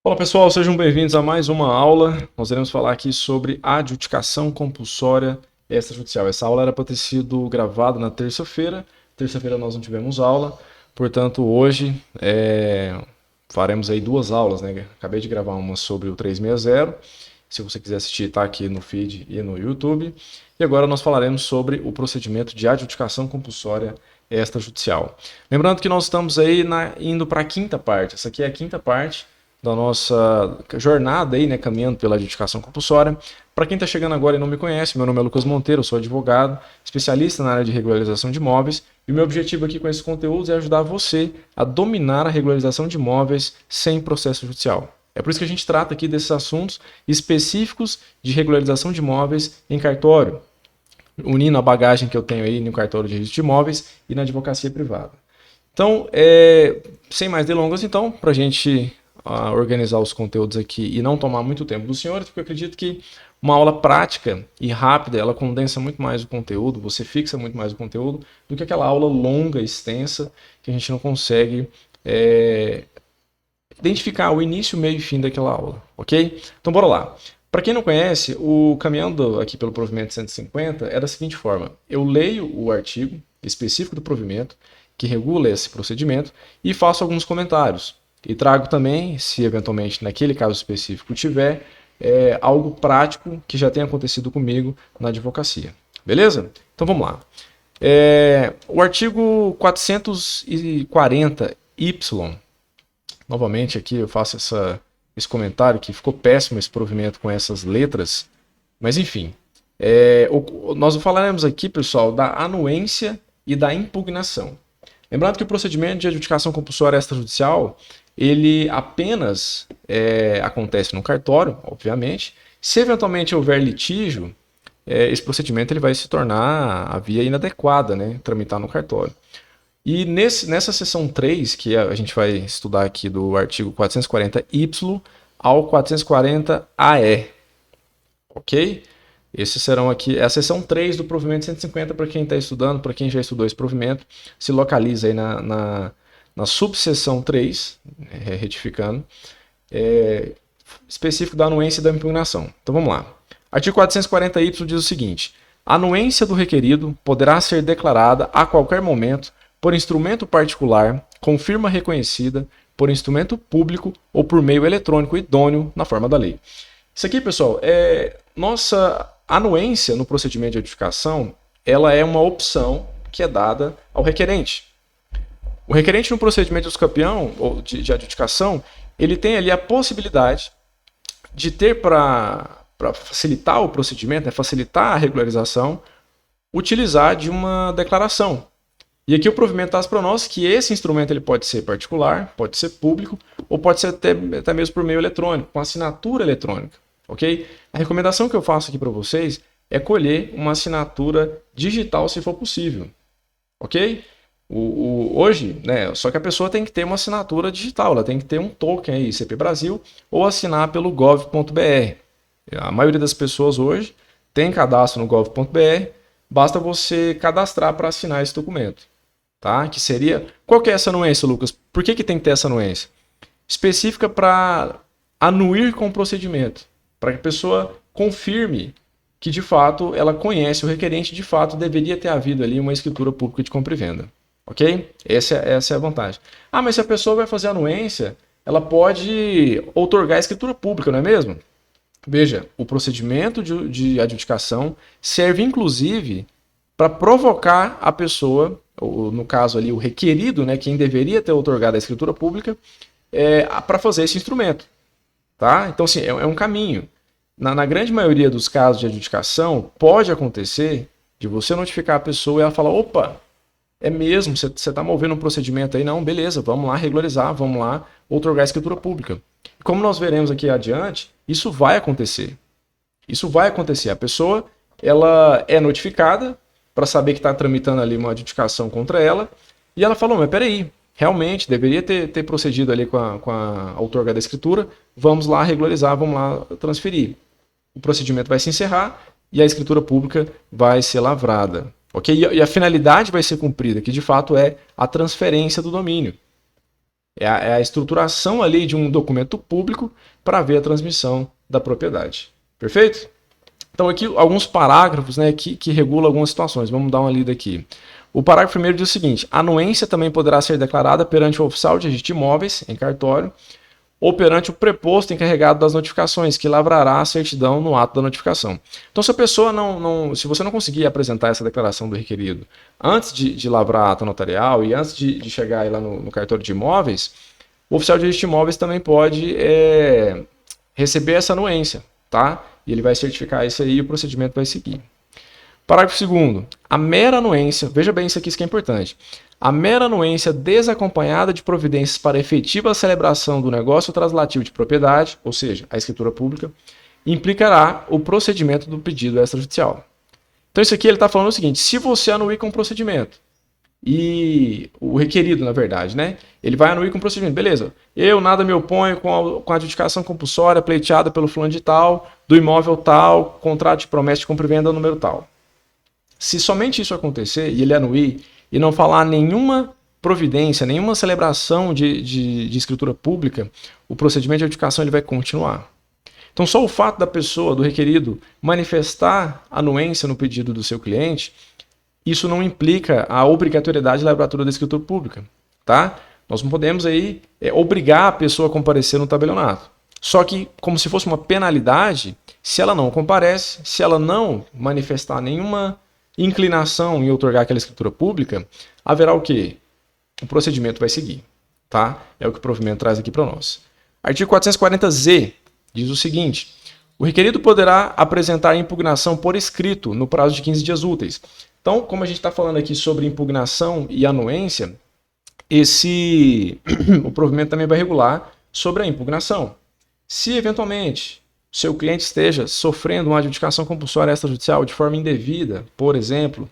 Olá pessoal, sejam bem-vindos a mais uma aula. Nós iremos falar aqui sobre adjudicação compulsória extrajudicial. Essa aula era para ter sido gravada na terça-feira. Terça-feira nós não tivemos aula, portanto hoje faremos aí duas aulas, né? Acabei de gravar uma sobre o 360. Se você quiser assistir, está aqui no feed e no YouTube. E agora nós falaremos sobre o procedimento de adjudicação compulsória extrajudicial. Lembrando que nós estamos aí indo para a quinta parte. Essa aqui é a quinta parte da nossa jornada aí, né, caminhando pela adjudicação compulsória. Para quem está chegando agora e não me conhece, meu nome é Lucas Monteiro, eu sou advogado, especialista na área de regularização de imóveis, e o meu objetivo aqui com esses conteúdos é ajudar você a dominar a regularização de imóveis sem processo judicial. É por isso que a gente trata aqui desses assuntos específicos de regularização de imóveis em cartório, unindo a bagagem que eu tenho aí no cartório de registro de imóveis e na advocacia privada. Então, sem mais delongas, então, para a gente organizar os conteúdos aqui e não tomar muito tempo dos senhores, porque eu acredito que uma aula prática e rápida, ela condensa muito mais o conteúdo, você fixa muito mais o conteúdo, do que aquela aula longa, extensa, que a gente não consegue identificar o início, meio e fim daquela aula, ok? Então, bora lá. Para quem não conhece, caminhando aqui pelo provimento 150 é da seguinte forma: eu leio o artigo específico do provimento, que regula esse procedimento, e faço alguns comentários. E trago também, se eventualmente naquele caso específico tiver, algo prático que já tenha acontecido comigo na advocacia. Beleza? Então vamos lá. O artigo 440Y, novamente aqui eu faço esse comentário que ficou péssimo esse provimento com essas letras, mas enfim. Nós falaremos aqui, pessoal, da anuência e da impugnação. Lembrando que o procedimento de adjudicação compulsória extrajudicial, ele apenas acontece no cartório, obviamente. Se eventualmente houver litígio, esse procedimento ele vai se tornar a via inadequada, né? Tramitar no cartório. E nessa seção 3, que a gente vai estudar aqui do artigo 440Y ao 440-AE, ok? Esses serão aqui, a seção 3 do provimento 150 para quem está estudando, para quem já estudou esse provimento, se localiza aí na subseção 3, retificando, específico da anuência e da impugnação. Então vamos lá. Artigo 440Y diz o seguinte: a anuência do requerido poderá ser declarada a qualquer momento por instrumento particular, com firma reconhecida, por instrumento público ou por meio eletrônico idôneo na forma da lei. Isso aqui, pessoal, nossa anuência no procedimento de adjudicação, ela é uma opção que é dada ao requerente. O requerente no procedimento de campeão ou de adjudicação, ele tem ali a possibilidade de ter para facilitar o procedimento, facilitar a regularização, utilizar de uma declaração. E aqui o provimento traz para nós que esse instrumento ele pode ser particular, pode ser público, ou pode ser até mesmo por meio eletrônico, com assinatura eletrônica, ok? A recomendação que eu faço aqui para vocês é colher uma assinatura digital se for possível, ok? Hoje, né, só que a pessoa tem que ter uma assinatura digital, ela tem que ter um token aí, ICP Brasil, ou assinar pelo gov.br. A maioria das pessoas hoje tem cadastro no gov.br, basta você cadastrar para assinar esse documento. Tá? Que seria... Qual que é essa anuência, Lucas? Por que tem que ter essa anuência? Específica para anuir com o procedimento, para que a pessoa confirme que de fato ela conhece o requerente, de fato deveria ter havido ali uma escritura pública de compra e venda. Ok? Essa é a vantagem. Ah, mas se a pessoa vai fazer anuência, ela pode outorgar a escritura pública, não é mesmo? Veja, o procedimento de adjudicação serve inclusive para provocar a pessoa, ou no caso ali o requerido, né, quem deveria ter outorgado a escritura pública, para fazer esse instrumento. Tá? Então, assim, é um caminho. Na grande maioria dos casos de adjudicação, pode acontecer de você notificar a pessoa e ela falar: opa, é mesmo, você está movendo um procedimento aí, não, beleza, vamos lá regularizar, vamos lá outorgar a escritura pública. Como nós veremos aqui adiante, isso vai acontecer. Isso vai acontecer. A pessoa ela é notificada para saber que está tramitando ali uma adjudicação contra ela, e ela falou: mas peraí, realmente deveria ter procedido ali com a outorga da escritura, vamos lá regularizar, vamos lá transferir. O procedimento vai se encerrar e a escritura pública vai ser lavrada. Okay? E a finalidade vai ser cumprida, que de fato é a transferência do domínio. É a estruturação ali de um documento público para ver a transmissão da propriedade. Perfeito? Então aqui alguns parágrafos, né, que regulam algumas situações. Vamos dar uma lida aqui. O parágrafo primeiro diz o seguinte: a anuência também poderá ser declarada perante o oficial de registro de imóveis, em cartório, ou perante o preposto encarregado das notificações, que lavrará a certidão no ato da notificação. Então, se a pessoa se você não conseguir apresentar essa declaração do requerido antes de lavrar a ata notarial e antes de chegar aí lá no cartório de imóveis, o oficial de registro de imóveis também pode receber essa anuência, tá? E ele vai certificar isso aí e o procedimento vai seguir. Parágrafo 2º. A mera anuência, veja bem isso aqui, isso que é importante. A mera anuência desacompanhada de providências para efetiva celebração do negócio translativo de propriedade, ou seja, a escritura pública, implicará o procedimento do pedido extrajudicial. Então isso aqui ele está falando o seguinte: se você anuir com o procedimento, e o requerido, na verdade, né? Ele vai anuir com o procedimento. Beleza, eu nada me oponho com a adjudicação compulsória pleiteada pelo fulano de tal, do imóvel tal, contrato de promessa de compra e venda número tal. Se somente isso acontecer e ele anuir e não falar nenhuma providência, nenhuma celebração de escritura pública, o procedimento de adjudicação ele vai continuar. Então, só o fato da pessoa, do requerido, manifestar anuência no pedido do seu cliente, isso não implica a obrigatoriedade de lavratura da escritura pública, tá? Nós não podemos aí obrigar a pessoa a comparecer no tabelionato. Só que, como se fosse uma penalidade, se ela não comparece, se ela não manifestar nenhuma inclinação em outorgar aquela escritura pública, haverá o quê? O procedimento vai seguir, tá? É o que o provimento traz aqui para nós. Artigo 440-Z diz o seguinte: o requerido poderá apresentar impugnação por escrito no prazo de 15 dias úteis. Então, como a gente está falando aqui sobre impugnação e anuência, o provimento também vai regular sobre a impugnação. Se, eventualmente, seu cliente esteja sofrendo uma adjudicação compulsória extrajudicial de forma indevida, por exemplo,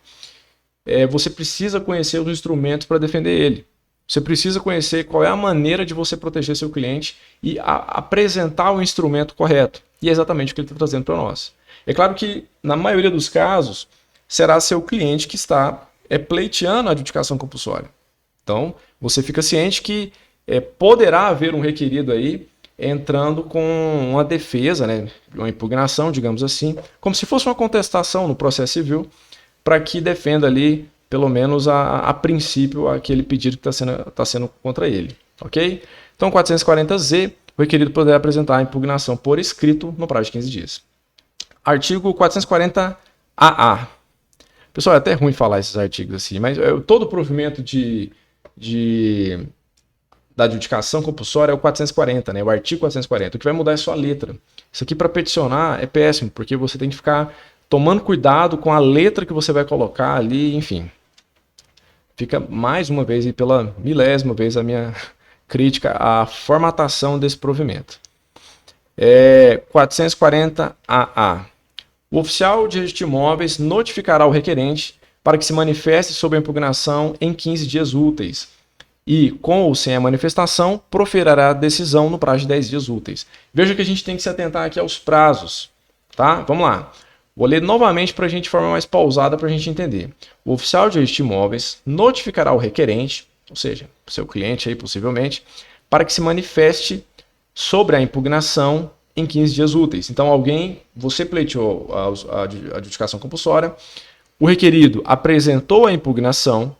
você precisa conhecer os instrumentos para defender ele. Você precisa conhecer qual é a maneira de você proteger seu cliente e apresentar o instrumento correto. E é exatamente o que ele está trazendo para nós. É claro que, na maioria dos casos, será seu cliente que está pleiteando a adjudicação compulsória. Então, você fica ciente que poderá haver um requerido aí entrando com uma defesa, né, uma impugnação, digamos assim, como se fosse uma contestação no processo civil, para que defenda ali, pelo menos a princípio, aquele pedido que está sendo contra ele. Ok? Então, 440-Z, o requerido poderá apresentar a impugnação por escrito no prazo de 15 dias. Artigo 440-AA. Pessoal, é até ruim falar esses artigos assim, mas todo o provimento da adjudicação compulsória é o 440, né? O artigo 440. O que vai mudar é só a letra. Isso aqui para peticionar é péssimo, porque você tem que ficar tomando cuidado com a letra que você vai colocar ali, enfim. Fica mais uma vez e pela milésima vez a minha crítica à formatação desse provimento. 440-AA. O oficial de registro de imóveis notificará o requerente para que se manifeste sobre a impugnação em 15 dias úteis e, com ou sem a manifestação, proferirá a decisão no prazo de 10 dias úteis. Veja que a gente tem que se atentar aqui aos prazos, tá? Vamos lá. Vou ler novamente para a gente de forma mais pausada para a gente entender. O oficial de registro de imóveis notificará o requerente, ou seja, seu cliente aí possivelmente, para que se manifeste sobre a impugnação em 15 dias úteis. Então, você pleiteou a adjudicação compulsória, o requerido apresentou a impugnação,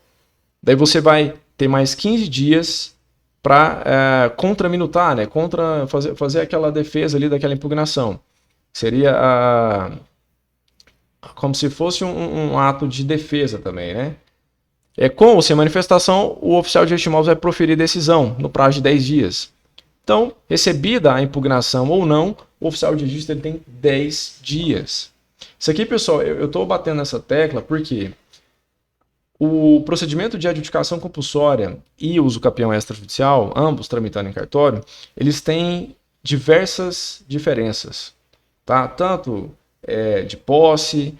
daí você vai ter mais 15 dias para contraminutar, né? Fazer aquela defesa ali daquela impugnação. Seria como se fosse um ato de defesa também, né? Com ou sem manifestação, o oficial de registro de imóveis vai proferir decisão no prazo de 10 dias. Então, recebida a impugnação ou não, o oficial de registro ele tem 10 dias. Isso aqui, pessoal, eu estou batendo nessa tecla porque o procedimento de adjudicação compulsória e o usucapião extrajudicial, ambos tramitando em cartório, eles têm diversas diferenças, tá? Tanto de posse,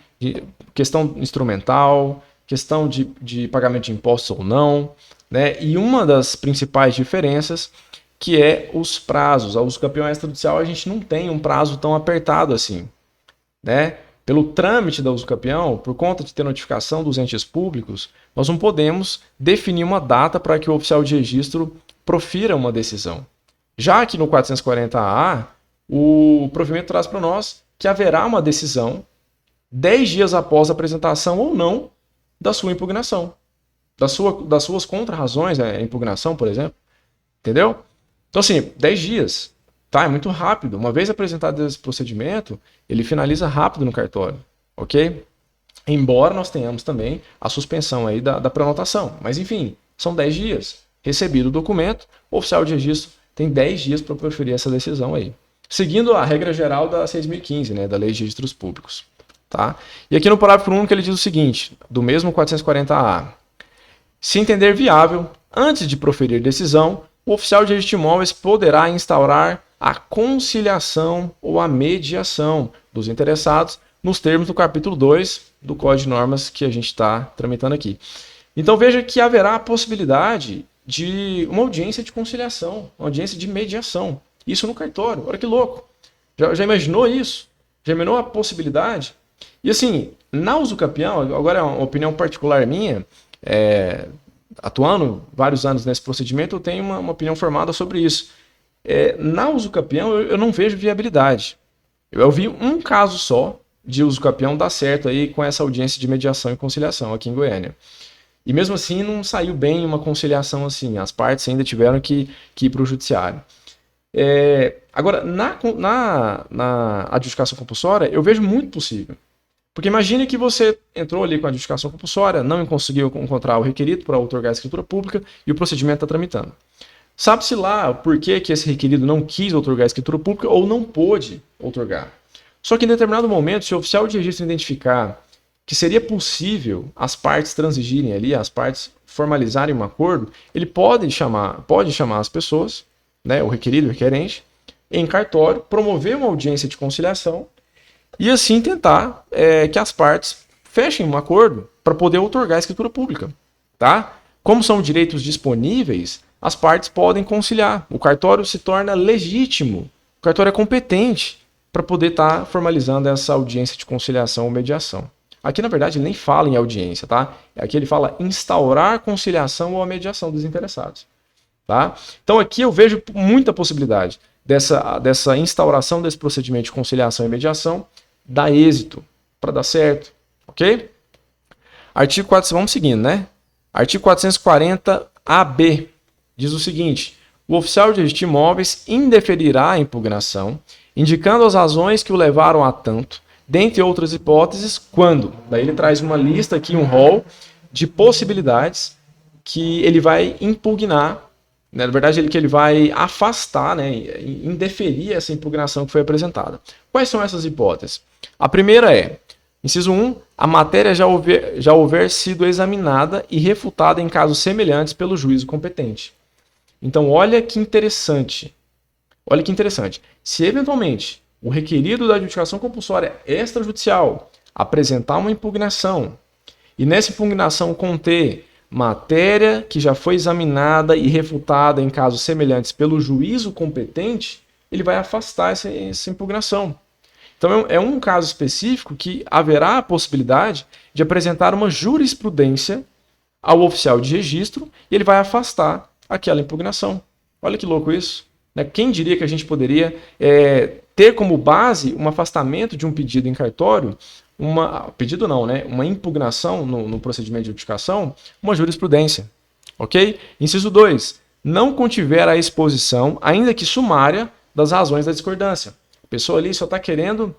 questão instrumental, questão de pagamento de impostos ou não, né? E uma das principais diferenças que é os prazos. A usucapião extrajudicial a gente não tem um prazo tão apertado assim, né? Pelo trâmite da usucapião, por conta de ter notificação dos entes públicos, nós não podemos definir uma data para que o oficial de registro profira uma decisão. Já que no 440A, o provimento traz para nós que haverá uma decisão 10 dias após a apresentação ou não da sua impugnação. Das suas contrarrazões, a impugnação, por exemplo. Entendeu? Então, assim, 10 dias. Tá? É muito rápido. Uma vez apresentado esse procedimento, ele finaliza rápido no cartório. Ok? Embora nós tenhamos também a suspensão aí da prenotação. Mas, enfim, são 10 dias. Recebido o documento, o oficial de registro tem 10 dias para proferir essa decisão aí. Seguindo a regra geral da 6.015, né, da Lei de Registros Públicos. Tá? E aqui no parágrafo único ele diz o seguinte, do mesmo 440A. Se entender viável, antes de proferir decisão, o oficial de registro de imóveis poderá instaurar a conciliação ou a mediação dos interessados nos termos do capítulo 2 do Código de Normas que a gente está tramitando aqui. Então veja que haverá a possibilidade de uma audiência de conciliação, uma audiência de mediação. Isso no cartório. Olha que louco. Já imaginou isso? Já imaginou a possibilidade? E assim, na usucapião, agora é uma opinião particular minha, atuando vários anos nesse procedimento, eu tenho uma opinião formada sobre isso. Na usucapião, eu não vejo viabilidade. Eu vi um caso só de usucapião dar certo aí com essa audiência de mediação e conciliação aqui em Goiânia. E mesmo assim não saiu bem uma conciliação assim, as partes ainda tiveram que ir para o judiciário. Agora, na adjudicação compulsória, eu vejo muito possível. Porque imagine que você entrou ali com a adjudicação compulsória, não conseguiu encontrar o requerido para outorgar a escritura pública e o procedimento está tramitando. Sabe-se lá por que esse requerido não quis outorgar a escritura pública ou não pôde outorgar. Só que em determinado momento, se o oficial de registro identificar que seria possível as partes transigirem ali, as partes formalizarem um acordo, ele pode chamar as pessoas, né, o requerido, o requerente, em cartório, promover uma audiência de conciliação e assim tentar que as partes fechem um acordo para poder outorgar a escritura pública. Tá? Como são direitos disponíveis, as partes podem conciliar. O cartório se torna legítimo, o cartório é competente para poder estar formalizando essa audiência de conciliação ou mediação. Aqui, na verdade, ele nem fala em audiência, tá? Aqui ele fala instaurar conciliação ou a mediação dos interessados. Tá? Então aqui eu vejo muita possibilidade dessa instauração desse procedimento de conciliação e mediação dar êxito, para dar certo, ok? Artigo 400, vamos seguindo, né? Artigo 440-AB diz o seguinte, o oficial de registro de imóveis indeferirá a impugnação, indicando as razões que o levaram a tanto, dentre outras hipóteses, quando? Daí ele traz uma lista aqui, um rol de possibilidades que ele vai impugnar, na verdade, que ele vai afastar, né, indeferir essa impugnação que foi apresentada. Quais são essas hipóteses? A primeira é, inciso 1, a matéria já houver sido examinada e refutada em casos semelhantes pelo juízo competente. Então, olha que interessante. Olha que interessante. Se, eventualmente, o requerido da adjudicação compulsória extrajudicial apresentar uma impugnação e nessa impugnação conter matéria que já foi examinada e refutada em casos semelhantes pelo juízo competente, ele vai afastar essa impugnação. Então é um caso específico que haverá a possibilidade de apresentar uma jurisprudência ao oficial de registro e ele vai afastar aquela impugnação. Olha que louco isso. Né? Quem diria que a gente poderia ter como base um afastamento de um pedido em cartório, pedido não, né? Uma impugnação no procedimento de adjudicação, uma jurisprudência. Ok? Inciso 2. Não contiver a exposição, ainda que sumária, das razões da discordância. A pessoa ali só está querendo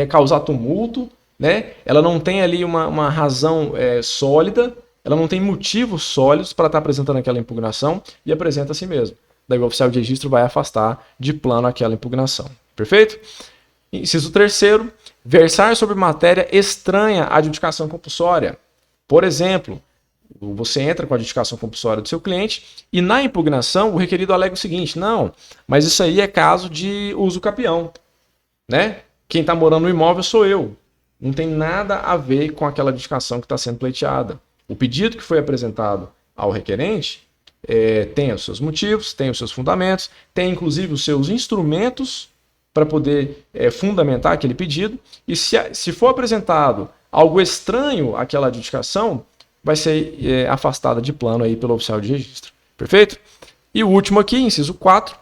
causar tumulto, né? Ela não tem ali uma razão sólida, ela não tem motivos sólidos para estar apresentando aquela impugnação e apresenta a si mesmo. Daí o oficial de registro vai afastar de plano aquela impugnação. Perfeito? Inciso 3, versar sobre matéria estranha à adjudicação compulsória. Por exemplo, você entra com a adjudicação compulsória do seu cliente e na impugnação o requerido alega o seguinte, não, mas isso aí é caso de uso capião, né? Quem está morando no imóvel sou eu. Não tem nada a ver com aquela adjudicação que está sendo pleiteada. O pedido que foi apresentado ao requerente tem os seus motivos, tem os seus fundamentos, tem inclusive os seus instrumentos para poder fundamentar aquele pedido, e se for apresentado algo estranho àquela adjudicação, vai ser afastada de plano aí pelo oficial de registro. Perfeito? E o último aqui, inciso 4,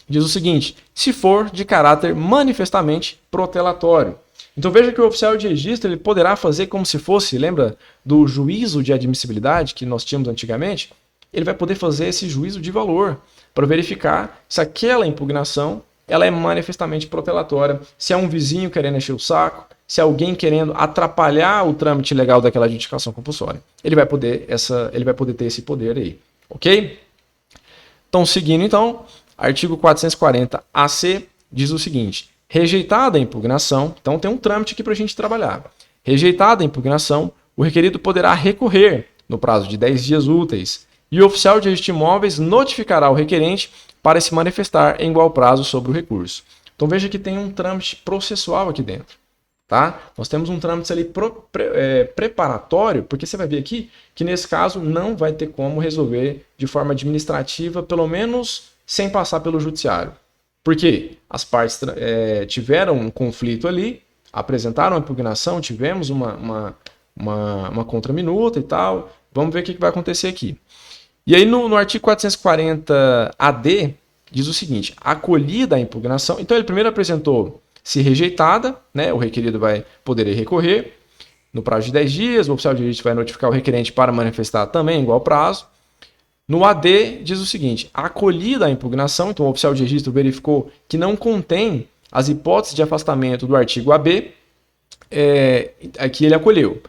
diz o seguinte: se for de caráter manifestamente protelatório. Então veja que o oficial de registro ele poderá fazer como se fosse, lembra do juízo de admissibilidade que nós tínhamos antigamente? Ele vai poder fazer esse juízo de valor para verificar se aquela impugnação ela é manifestamente protelatória, se é um vizinho querendo encher o saco, se é alguém querendo atrapalhar o trâmite legal daquela adjudicação compulsória. Ele vai poder ter esse poder aí, ok? Então, seguindo então, artigo 440-AC diz o seguinte: rejeitada a impugnação, então tem um trâmite aqui para a gente trabalhar. Rejeitada a impugnação, o requerido poderá recorrer no prazo de 10 dias úteis e o oficial de registro de imóveis notificará o requerente para se manifestar em igual prazo sobre o recurso. Então veja que tem um trâmite processual aqui dentro. Tá? Nós temos um trâmite ali preparatório, porque você vai ver aqui que nesse caso não vai ter como resolver de forma administrativa, pelo menos sem passar pelo judiciário. Por quê? As partes tiveram um conflito ali, apresentaram uma impugnação, tivemos uma contraminuta e tal. Vamos ver o que vai acontecer aqui. E aí no artigo 440-AD diz o seguinte: acolhida a impugnação. Então ele primeiro apresentou se rejeitada, né, o requerido vai poder recorrer no prazo de 10 dias, o oficial de registro vai notificar o requerente para manifestar também em igual prazo. No AD diz o seguinte: acolhida a impugnação, então o oficial de registro verificou que não contém as hipóteses de afastamento do artigo AB, aqui ele acolheu.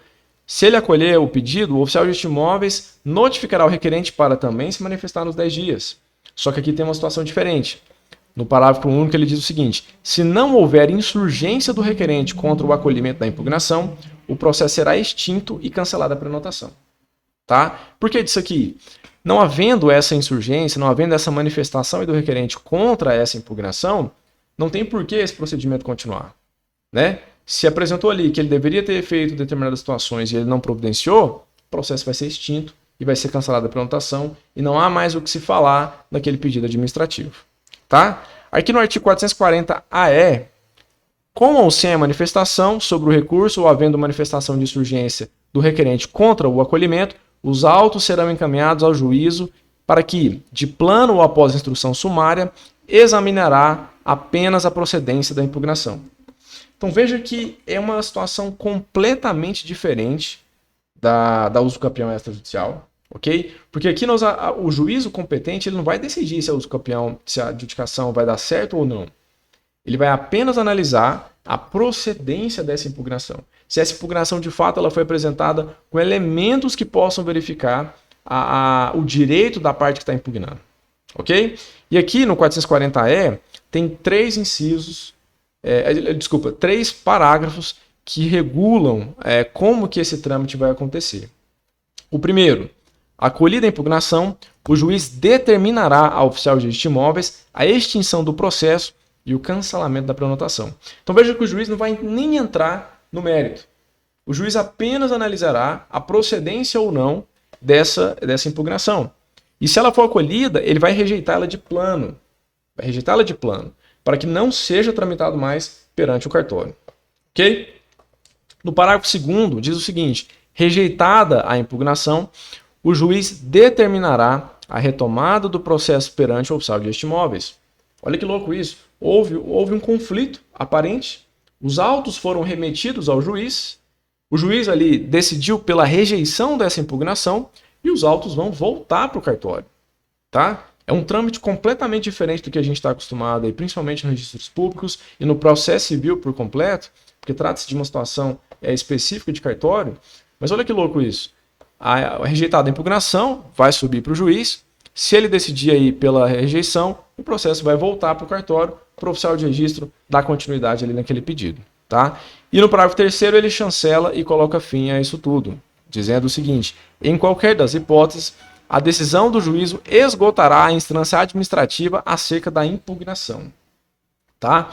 Se ele acolher o pedido, o oficial de registro de imóveis notificará o requerente para também se manifestar nos 10 dias. Só que aqui tem uma situação diferente. No parágrafo único ele diz o seguinte: se não houver insurgência do requerente contra o acolhimento da impugnação, o processo será extinto e cancelada a prenotação. Tá? Por que disso aqui? Não havendo essa insurgência, não havendo essa manifestação do requerente contra essa impugnação, não tem por que esse procedimento continuar. Né? Se apresentou ali que ele deveria ter feito determinadas situações e ele não providenciou, o processo vai ser extinto e vai ser cancelada a prenotação e não há mais o que se falar naquele pedido administrativo. Tá? Aqui no artigo 440-AE, com ou sem a manifestação sobre o recurso ou havendo manifestação de insurgência do requerente contra o acolhimento, os autos serão encaminhados ao juízo para que, de plano ou após instrução sumária, examinará apenas a procedência da impugnação. Então veja que é uma situação completamente diferente da uso campeão extrajudicial. Ok? Porque aqui o juízo competente ele não vai decidir se a uso campeão, se a adjudicação vai dar certo ou não. Ele vai apenas analisar a procedência dessa impugnação. Se essa impugnação de fato ela foi apresentada com elementos que possam verificar o direito da parte que está impugnando. Ok? E aqui no 440-E tem 3 incisos, 3 parágrafos que regulam como que esse trâmite vai acontecer. O primeiro: acolhida a impugnação, o juiz determinará ao oficial de registro de imóveis a extinção do processo e o cancelamento da prenotação. Então veja que o juiz não vai nem entrar no mérito. O juiz apenas analisará a procedência ou não dessa impugnação. E se ela for acolhida, ele vai rejeitá-la de plano. Vai rejeitá-la de plano, para que não seja tramitado mais perante o cartório. Ok? No parágrafo 2º diz o seguinte: rejeitada a impugnação, o juiz determinará a retomada do processo perante o oficial de registro de imóveis. Olha que louco isso. Houve um conflito aparente, os autos foram remetidos ao juiz, o juiz ali decidiu pela rejeição dessa impugnação e os autos vão voltar para o cartório. Tá? É um trâmite completamente diferente do que a gente está acostumado, aí, principalmente nos registros públicos e no processo civil por completo, porque trata-se de uma situação específica de cartório. Mas olha que louco isso. A rejeitada impugnação vai subir para o juiz. Se ele decidir aí pela rejeição, o processo vai voltar para o cartório, para o oficial de registro dar continuidade ali naquele pedido. Tá? E no parágrafo 3º ele chancela e coloca fim a isso tudo, dizendo o seguinte: em qualquer das hipóteses, a decisão do juízo esgotará a instância administrativa acerca da impugnação. Tá?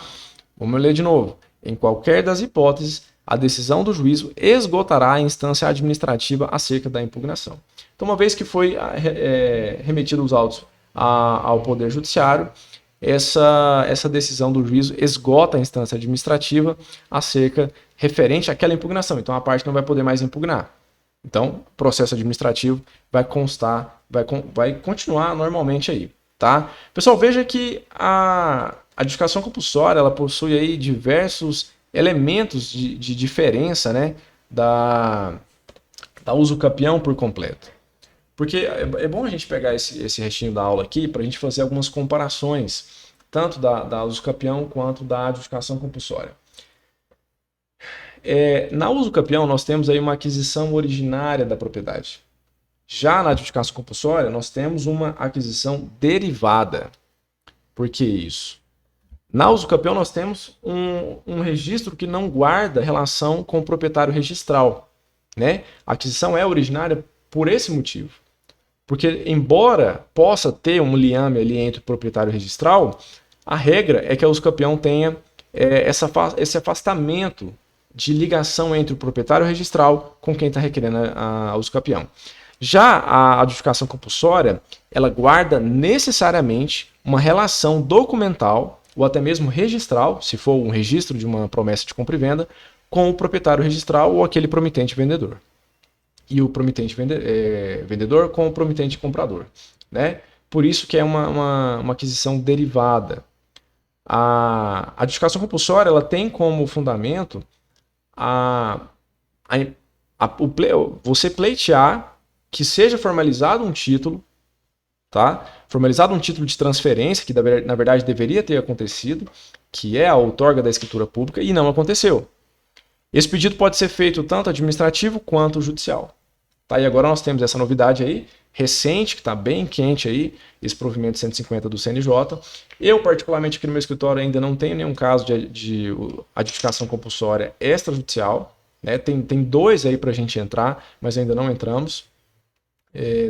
Vamos ler de novo. Em qualquer das hipóteses, a decisão do juízo esgotará a instância administrativa acerca da impugnação. Então, uma vez que foi remetido os autos ao Poder Judiciário, essa decisão do juízo esgota a instância administrativa referente àquela impugnação. Então, a parte não vai poder mais impugnar. Então, o processo administrativo vai constar, vai continuar normalmente aí, tá? Pessoal, veja que a adjudicação compulsória, ela possui aí diversos elementos de diferença, né, da uso capião por completo. Porque é bom a gente pegar esse restinho da aula aqui para a gente fazer algumas comparações, tanto da uso capião quanto da adjudicação compulsória. Na uso capião, nós temos aí uma aquisição originária da propriedade. Já na adjudicação compulsória, nós temos uma aquisição derivada. Por que isso? Na uso capião, nós temos um registro que não guarda relação com o proprietário registral, né? A aquisição é originária por esse motivo. Porque, embora possa ter um liame ali entre o proprietário registral, a regra é que a uso capião tenha esse afastamento de ligação entre o proprietário registral com quem está requerendo a uso capião. Já a adjudicação compulsória, ela guarda necessariamente uma relação documental ou até mesmo registral, se for um registro de uma promessa de compra e venda, com o proprietário registral ou aquele promitente vendedor. E o promitente vendedor com o promitente comprador, né? Por isso que é uma aquisição derivada. A adjudicação compulsória, ela tem como fundamento você pleitear que seja formalizado um título, tá? Formalizado um título de transferência, que na verdade deveria ter acontecido, que é a outorga da escritura pública, e não aconteceu. Esse pedido pode ser feito tanto administrativo quanto judicial. Tá? E agora nós temos essa novidade aí, recente, que está bem quente aí, esse provimento 150 do CNJ. Eu, particularmente, aqui no meu escritório ainda não tenho nenhum caso de adjudicação compulsória extrajudicial, né? Tem 2 aí para a gente entrar, mas ainda não entramos.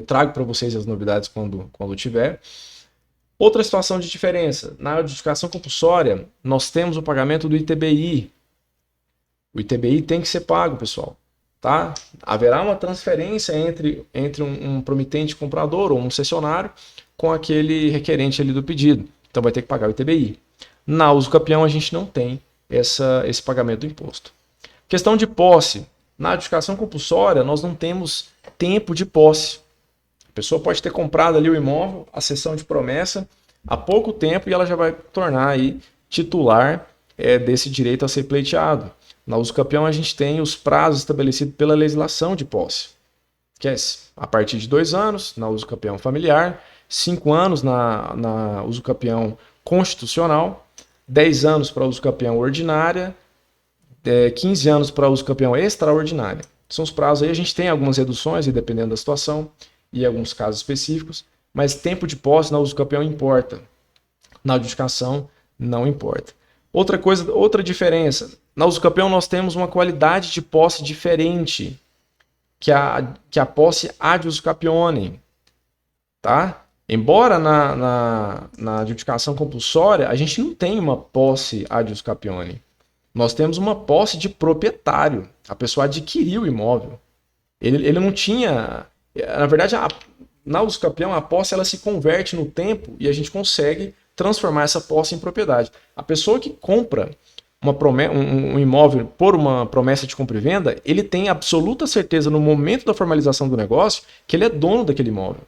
Trago para vocês as novidades quando tiver. Outra situação de diferença, na adjudicação compulsória, nós temos o pagamento do ITBI. O ITBI tem que ser pago, pessoal. Tá? Haverá uma transferência entre um promitente comprador ou um cessionário com aquele requerente ali do pedido. Então vai ter que pagar o ITBI. Na uso capião a gente não tem esse pagamento do imposto. Questão de posse. Na adjudicação compulsória nós não temos tempo de posse. A pessoa pode ter comprado ali o imóvel, a cessão de promessa, há pouco tempo e ela já vai tornar aí titular desse direito a ser pleiteado. Na uso capião a gente tem os prazos estabelecidos pela legislação de posse, que é a partir de 2 anos na uso capião familiar, 5 anos na uso capião constitucional, 10 anos para uso capião ordinária, 15 anos para uso capião extraordinária. São os prazos aí, a gente tem algumas reduções, dependendo da situação, e alguns casos específicos, mas tempo de posse na uso capião importa. Na adjudicação não importa. Outra diferença, na uso capião nós temos uma qualidade de posse diferente que a posse ad uso capione, tá? Embora na adjudicação compulsória a gente não tem uma posse ad uso capione, nós temos uma posse de proprietário, a pessoa adquiriu o imóvel, ele não tinha, na verdade na uso capião a posse ela se converte no tempo e a gente consegue transformar essa posse em propriedade. A pessoa que compra um imóvel por uma promessa de compra e venda, ele tem absoluta certeza no momento da formalização do negócio que ele é dono daquele imóvel.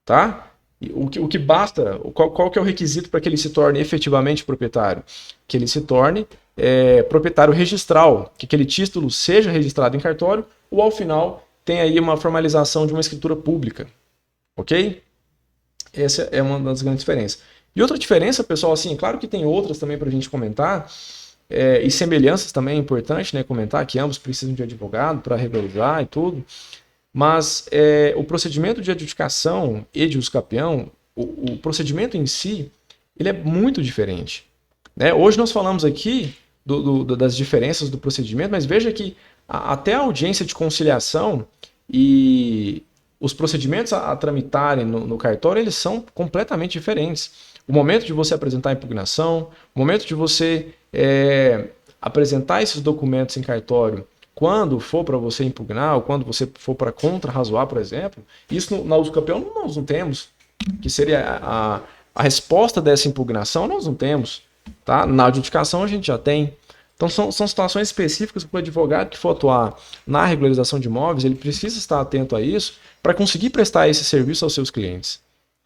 Tá? O que basta, qual que é o requisito para que ele se torne efetivamente proprietário? Que ele se torne proprietário registral, que aquele título seja registrado em cartório ou ao final tem aí uma formalização de uma escritura pública. Ok? Essa é uma das grandes diferenças. E outra diferença, pessoal, assim, claro que tem outras também para a gente comentar, e semelhanças também é importante, né, comentar que ambos precisam de advogado para regularizar e tudo, mas o procedimento de adjudicação e de uso capião, o procedimento em si, ele é muito diferente. Né? Hoje nós falamos aqui das diferenças do procedimento, mas veja que até a audiência de conciliação e os procedimentos a tramitarem no cartório, eles são completamente diferentes. O momento de você apresentar a impugnação, o momento de você apresentar esses documentos em cartório, quando for para você impugnar, ou quando você for para contra-razoar, por exemplo, isso na uso capião nós não temos, que seria a resposta dessa impugnação, nós não temos. Tá? Na adjudicação a gente já tem. Então são situações específicas que o advogado que for atuar na regularização de imóveis, ele precisa estar atento a isso para conseguir prestar esse serviço aos seus clientes,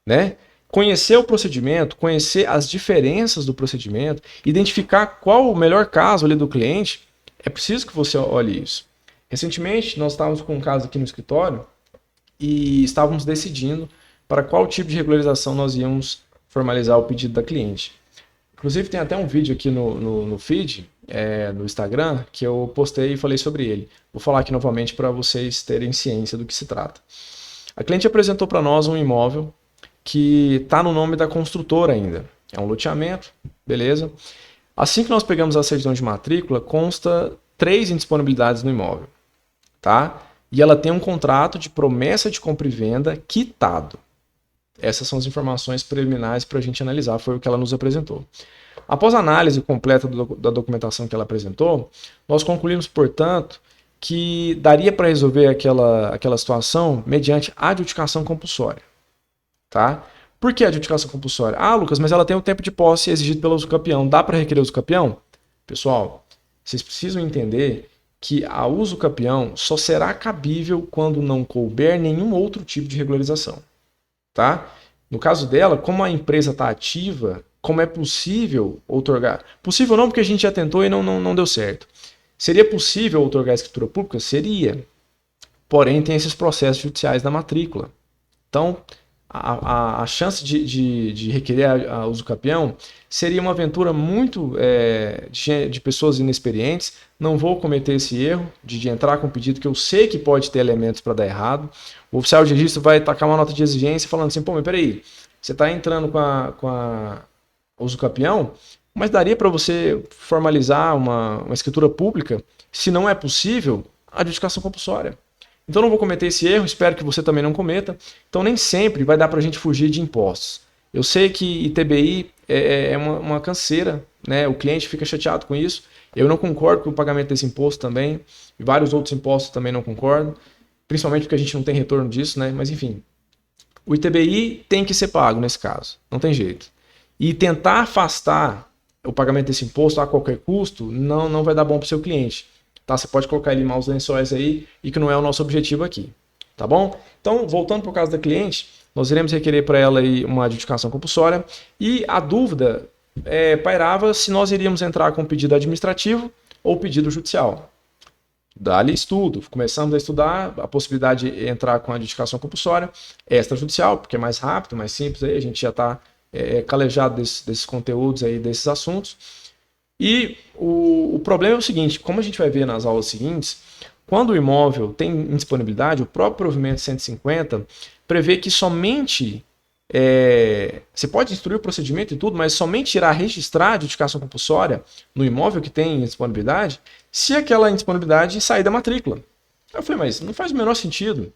né? Conhecer o procedimento, conhecer as diferenças do procedimento, identificar qual o melhor caso ali do cliente, é preciso que você olhe isso. Recentemente, nós estávamos com um caso aqui no escritório e estávamos decidindo para qual tipo de regularização nós íamos formalizar o pedido da cliente. Inclusive, tem até um vídeo aqui no feed, no Instagram, que eu postei e falei sobre ele. Vou falar aqui novamente para vocês terem ciência do que se trata. A cliente apresentou para nós um imóvel que está no nome da construtora ainda. É um loteamento, beleza? Assim que nós pegamos a certidão de matrícula, consta 3 indisponibilidades no imóvel, tá? E ela tem um contrato de promessa de compra e venda quitado. Essas são as informações preliminares para a gente analisar, foi o que ela nos apresentou. Após a análise completa da documentação que ela apresentou, nós concluímos, portanto, que daria para resolver aquela situação mediante adjudicação compulsória. Tá? Por que adjudicação compulsória? Ah, Lucas, mas ela tem o tempo de posse exigido pelo usucapião. Dá para requerer o usucapião? Pessoal, vocês precisam entender que a usucapião só será cabível quando não couber nenhum outro tipo de regularização. Tá? No caso dela, como a empresa está ativa, como é possível outorgar? Possível não, porque a gente já tentou e não deu certo. Seria possível outorgar a escritura pública? Seria. Porém, tem esses processos judiciais da matrícula. Então, a chance de requerer a usucapião seria uma aventura muito de pessoas inexperientes. Não vou cometer esse erro de entrar com um pedido que eu sei que pode ter elementos para dar errado. O oficial de registro vai tacar uma nota de exigência falando assim, pô, mas peraí, você está entrando com a usucapião, mas daria para você formalizar uma escritura pública, se não é possível, a adjudicação compulsória. Então não vou cometer esse erro, espero que você também não cometa. Então nem sempre vai dar para a gente fugir de impostos. Eu sei que ITBI é uma canseira, né? O cliente fica chateado com isso. Eu não concordo com o pagamento desse imposto também. E vários outros impostos também não concordo. Principalmente porque a gente não tem retorno disso, né? Mas enfim, o ITBI tem que ser pago nesse caso. Não tem jeito. E tentar afastar o pagamento desse imposto a qualquer custo não vai dar bom para o seu cliente. Tá? Você pode colocar ele em maus lençóis aí e que não é o nosso objetivo aqui. Tá bom? Então, voltando para o caso da cliente, nós iremos requerer para ela aí uma adjudicação compulsória e a dúvida pairava se nós iríamos entrar com pedido administrativo ou pedido judicial. Dali estudo, começamos a estudar a possibilidade de entrar com a adjudicação compulsória extrajudicial, porque é mais rápido, mais simples, aí a gente já está calejado desses conteúdos aí, desses assuntos. E o problema é o seguinte, como a gente vai ver nas aulas seguintes, quando o imóvel tem indisponibilidade, o próprio provimento 150 prevê que somente, você pode instruir o procedimento e tudo, mas somente irá registrar a adjudicação compulsória no imóvel que tem indisponibilidade, se aquela indisponibilidade sair da matrícula. Eu falei, mas não faz o menor sentido.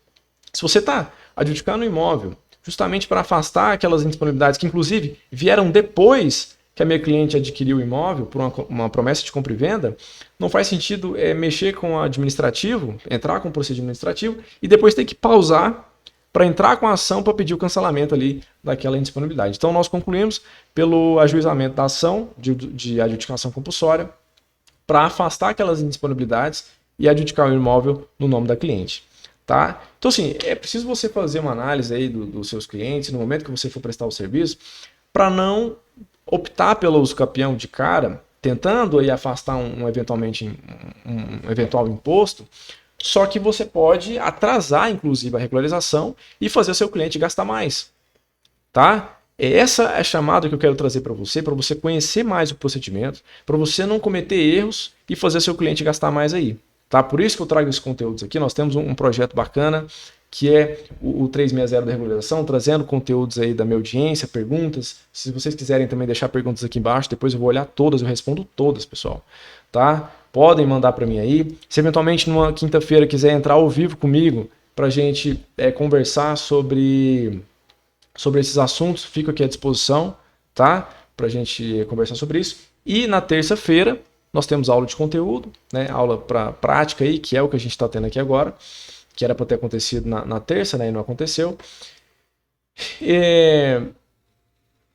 Se você está adjudicando o imóvel justamente para afastar aquelas indisponibilidades que, inclusive, vieram depois que a minha cliente adquiriu o imóvel por uma promessa de compra e venda, não faz sentido mexer com o administrativo, entrar com o procedimento administrativo e depois ter que pausar para entrar com a ação para pedir o cancelamento ali daquela indisponibilidade. Então, nós concluímos pelo ajuizamento da ação de adjudicação compulsória para afastar aquelas indisponibilidades e adjudicar o imóvel no nome da cliente. Tá? Então, assim, é preciso você fazer uma análise aí dos seus clientes no momento que você for prestar o serviço para não optar pelo usucapião de cara, tentando aí afastar um eventual imposto, só que você pode atrasar, inclusive, a regularização e fazer o seu cliente gastar mais. Tá? Essa é a chamada que eu quero trazer para você conhecer mais o procedimento, para você não cometer erros e fazer seu cliente gastar mais aí. Tá? Por isso que eu trago esses conteúdos aqui. Nós temos um projeto bacana, que é o 360 da regularização, trazendo conteúdos aí da minha audiência, perguntas. Se vocês quiserem também deixar perguntas aqui embaixo, depois eu vou olhar todas, eu respondo todas, pessoal. Tá? Podem mandar para mim aí. Se eventualmente numa quinta-feira quiser entrar ao vivo comigo para a gente conversar sobre esses assuntos, fico aqui à disposição, tá? Para a gente conversar sobre isso. E na terça-feira nós temos aula de conteúdo, né? Aula para prática aí, que é o que a gente está tendo aqui agora, que era para ter acontecido na terça, né? E não aconteceu.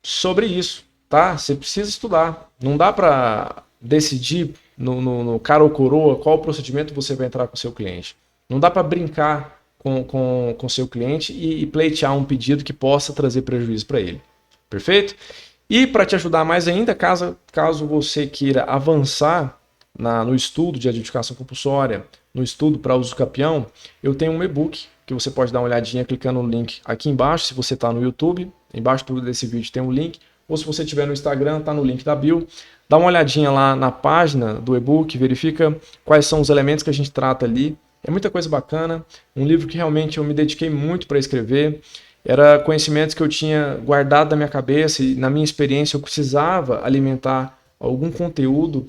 Sobre isso, tá? Você precisa estudar. Não dá para decidir no cara ou coroa qual procedimento você vai entrar com o seu cliente. Não dá para brincar com o seu cliente e pleitear um pedido que possa trazer prejuízo para ele. Perfeito? E para te ajudar mais ainda, caso você queira avançar no estudo de adjudicação compulsória, no estudo para uso campeão, eu tenho um e-book que você pode dar uma olhadinha clicando no link aqui embaixo, se você está no YouTube, embaixo desse vídeo tem um link, ou se você estiver no Instagram, está no link da bio. Dá uma olhadinha lá na página do e-book, verifica quais são os elementos que a gente trata ali. É muita coisa bacana, um livro que realmente eu me dediquei muito para escrever. Era conhecimentos que eu tinha guardado na minha cabeça e na minha experiência eu precisava alimentar algum conteúdo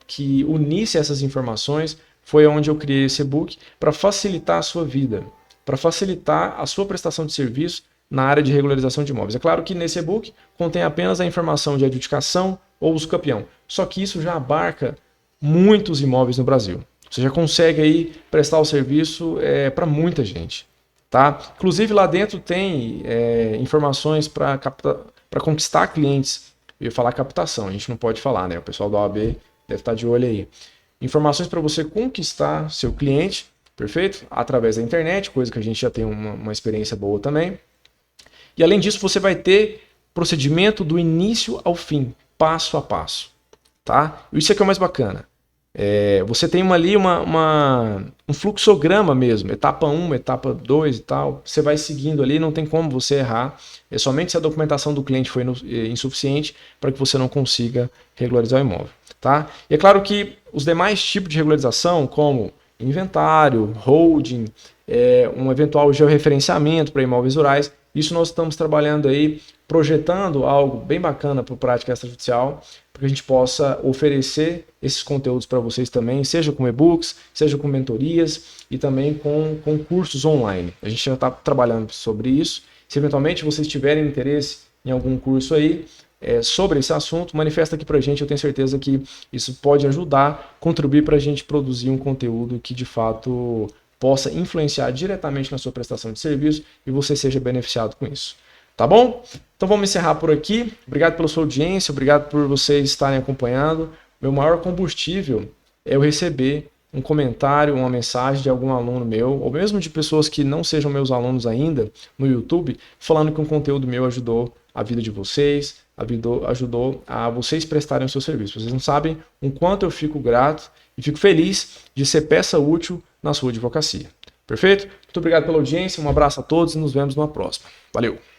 que unisse essas informações. Foi onde eu criei esse e-book para facilitar a sua vida, para facilitar a sua prestação de serviço na área de regularização de imóveis. É claro que nesse e-book contém apenas a informação de adjudicação ou uso campeão, só que isso já abarca muitos imóveis no Brasil. Você já consegue aí prestar o serviço para muita gente. Tá? Inclusive lá dentro tem informações para conquistar clientes. Eu ia falar captação, a gente não pode falar, né? O pessoal da OAB deve estar de olho aí. Informações para você conquistar seu cliente, perfeito? Através da internet, coisa que a gente já tem uma experiência boa também. E além disso, você vai ter procedimento do início ao fim, passo a passo. Tá? Isso aqui é o mais bacana. Você tem um fluxograma mesmo, etapa 1, etapa 2 e tal. Você vai seguindo ali, não tem como você errar. É somente se a documentação do cliente foi insuficiente para que você não consiga regularizar o imóvel. Tá? E é claro que os demais tipos de regularização, como inventário, holding, um eventual georreferenciamento para imóveis rurais, isso nós estamos trabalhando aí, projetando algo bem bacana para a prática extrajudicial, para que a gente possa oferecer esses conteúdos para vocês também, seja com e-books, seja com mentorias e também com cursos online. A gente já está trabalhando sobre isso. Se eventualmente vocês tiverem interesse em algum curso aí sobre esse assunto, manifesta aqui para a gente. Eu tenho certeza que isso pode ajudar, contribuir para a gente produzir um conteúdo que de fato possa influenciar diretamente na sua prestação de serviço e você seja beneficiado com isso. Tá bom? Então vamos encerrar por aqui. Obrigado pela sua audiência, obrigado por vocês estarem acompanhando. Meu maior combustível é eu receber um comentário, uma mensagem de algum aluno meu, ou mesmo de pessoas que não sejam meus alunos ainda no YouTube, falando que um conteúdo meu ajudou a vida de vocês, ajudou a vocês prestarem o seu serviço. Vocês não sabem o quanto eu fico grato e fico feliz de ser peça útil na sua advocacia. Perfeito? Muito obrigado pela audiência, um abraço a todos e nos vemos numa próxima. Valeu!